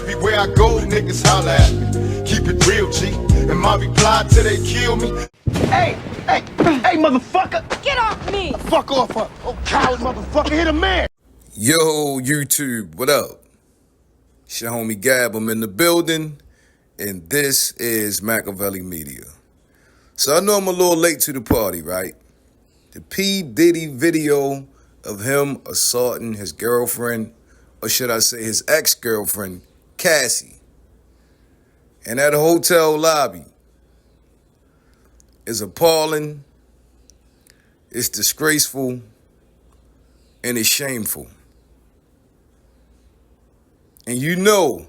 Everywhere I go, niggas holler at me. Keep it real, G. And my reply till they kill me. Hey, motherfucker! Get off me! Fuck off, her. Oh, coward motherfucker, hit a man! Yo, YouTube, what up? It's your homie Gab, I'm in the building, and this is Machiavelli Media. So I know I'm a little late to the party, right? The P. Diddy video of him assaulting his girlfriend, or should I say his ex-girlfriend, Cassie, and at a hotel lobby is appalling, it's disgraceful, and it's shameful. And you know,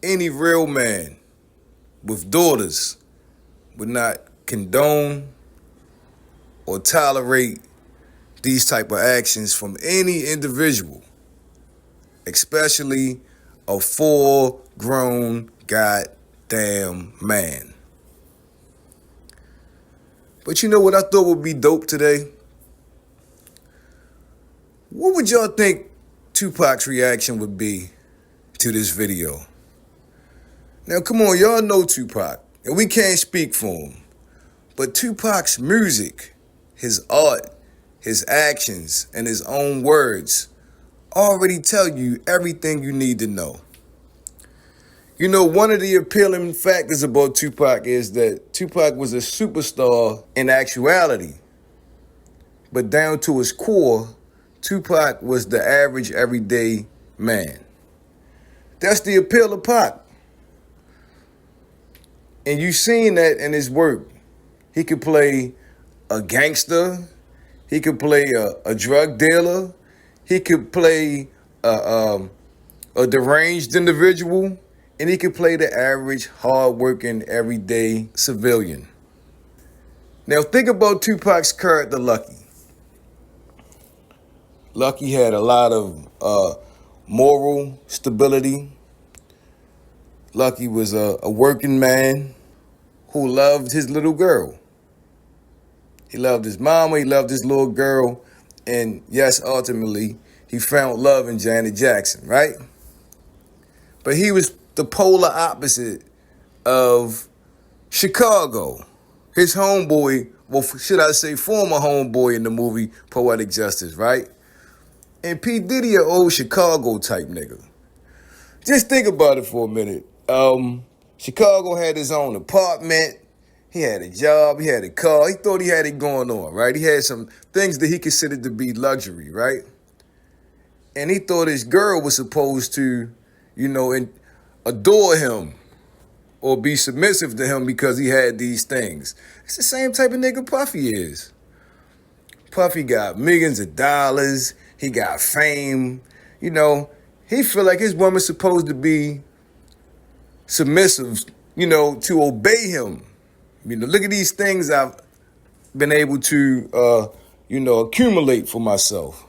any real man with daughters would not condone or tolerate these type of actions from any individual, especially a full-grown goddamn man. But you know what I thought would be dope today? What would y'all think Tupac's reaction would be to this video? Now, come on, y'all know Tupac, and we can't speak for him. But Tupac's music, his art, his actions, and his own words already tell you everything you need to know. You know, one of the appealing factors about Tupac is that Tupac was a superstar in actuality. But down to his core, Tupac was the average, everyday man. That's the appeal of Pac. And you've seen that in his work. He could play a gangster. He could play a drug dealer. He could play a deranged individual. And he could play the average, hard-working, everyday civilian. Now think about Tupac's character, Lucky. Lucky had a lot of moral stability. Lucky was a working man who loved his little girl. He loved his mama, he loved his little girl, and yes, ultimately, he found love in Janet Jackson, right? But he was the polar opposite of Chicago. His homeboy, well, should I say former homeboy in the movie Poetic Justice, right? And P. Diddy, an old Chicago type nigga. Just think about it for a minute. Chicago had his own apartment. He had a job. He had a car. He thought he had it going on, right? He had some things that he considered to be luxury, right? And he thought his girl was supposed to, you know, adore him or be submissive to him because he had these things. It's the same type of nigga Puffy is. Puffy got millions of dollars. He got fame. You know, he feel like his woman's supposed to be submissive, you know, to obey him. You know, look at these things I've been able to, you know, accumulate for myself.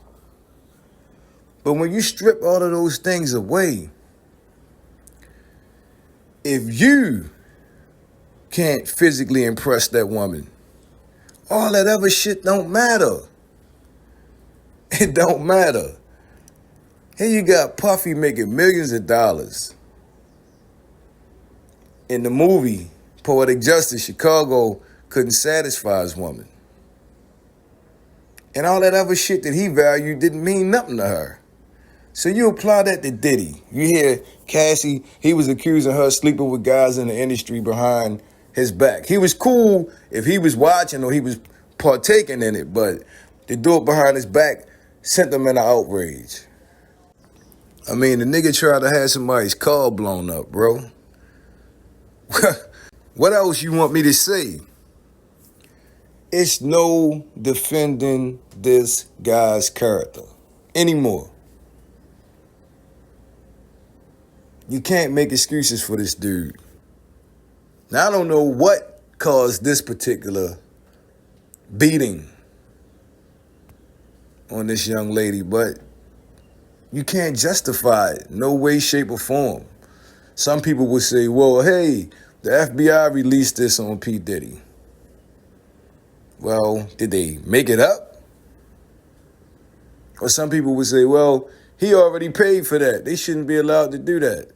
But when you strip all of those things away, if you can't physically impress that woman, all that other shit don't matter. It don't matter. Here you got Puffy making millions of dollars. In the movie Poetic Justice, Chicago couldn't satisfy his woman. And all that other shit that he valued didn't mean nothing to her. So you apply that to Diddy. You hear Cassie, he was accusing her of sleeping with guys in the industry behind his back. He was cool if he was watching or he was partaking in it, but to do it behind his back sent him into outrage. I mean, the nigga tried to have somebody's car blown up, bro. What else you want me to say? It's no defending this guy's character anymore. You can't make excuses for this dude. Now, I don't know what caused this particular beating on this young lady, but you can't justify it. No way, shape, or form. Some people would say, well, hey, the FBI released this on P. Diddy. Well, did they make it up? Or some people would say, well, he already paid for that. They shouldn't be allowed to do that.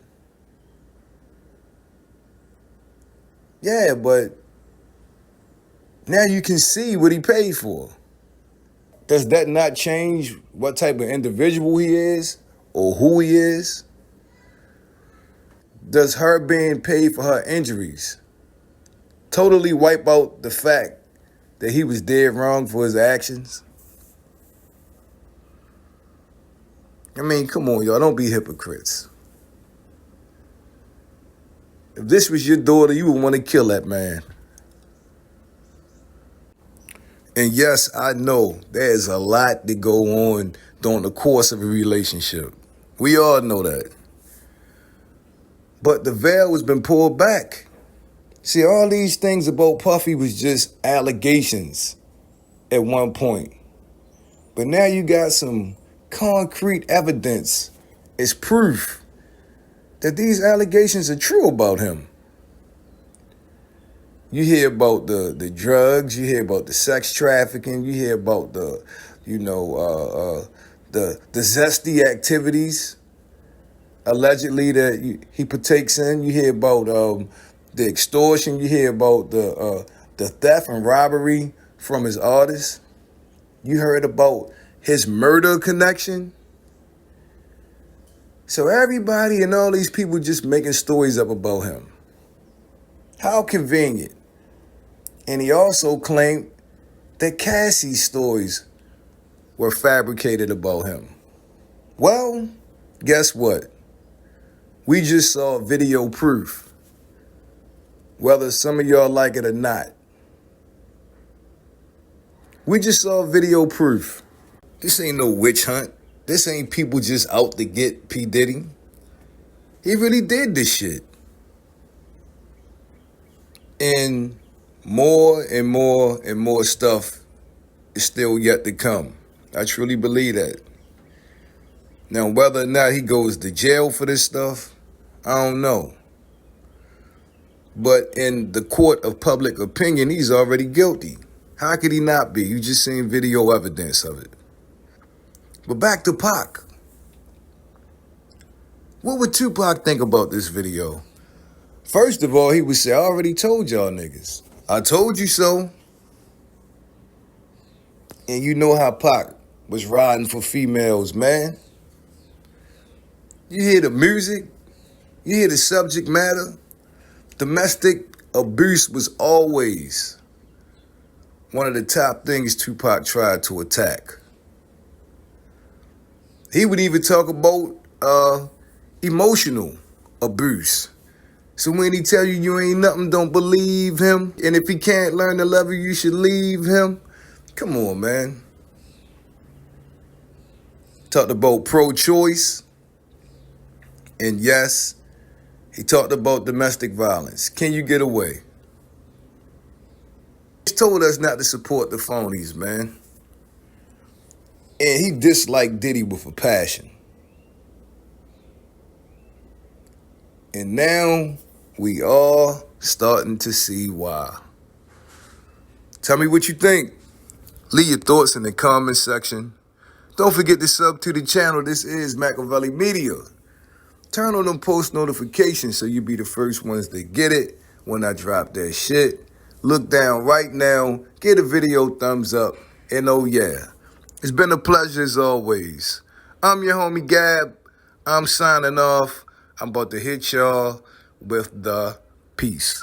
Yeah, but now you can see what he paid for. Does that not change what type of individual he is or who he is? Does her being paid for her injuries totally wipe out the fact that he was dead wrong for his actions? I mean, come on, y'all, don't be hypocrites. If this was your daughter, you would want to kill that man. And yes, I know there's a lot that go on during the course of a relationship. We all know that. But the veil has been pulled back. See, all these things about Puffy was just allegations at one point. But now you got some concrete evidence as proof that these allegations are true about him. You hear about the drugs, you hear about the sex trafficking, you hear about the zesty activities allegedly that he partakes in. You hear about the extortion, you hear about the theft and robbery from his artists. You heard about his murder connection. So everybody and all these people just making stories up about him. How convenient. And he also claimed that Cassie's stories were fabricated about him. Well, guess what? We just saw video proof, whether some of y'all like it or not. We just saw video proof. This ain't no witch hunt. This ain't people just out to get P. Diddy. He really did this shit. And more and more and more stuff is still yet to come. I truly believe that. Now, whether or not he goes to jail for this stuff, I don't know. But in the court of public opinion, he's already guilty. How could he not be? You just seen video evidence of it. But back to Pac. What would Tupac think about this video? First of all, he would say, I already told y'all niggas. I told you so. And you know how Pac was riding for females, man. You hear the music, you hear the subject matter. Domestic abuse was always one of the top things Tupac tried to attack. He would even talk about emotional abuse. So when he tell you ain't nothing, don't believe him. And if he can't learn to love you, you should leave him. Come on, man. Talked about pro-choice. And yes, he talked about domestic violence. Can you get away? He told us not to support the phonies, man. And he disliked Diddy with a passion. And now we all starting to see why. Tell me what you think. Leave your thoughts in the comment section. Don't forget to sub to the channel. This is Machiavelli Media. Turn on them post notifications so you be the first ones to get it when I drop that shit. Look down right now, get a video thumbs up, and oh yeah, it's been a pleasure as always. I'm your homie Gab. I'm signing off. I'm about to hit y'all with the peace.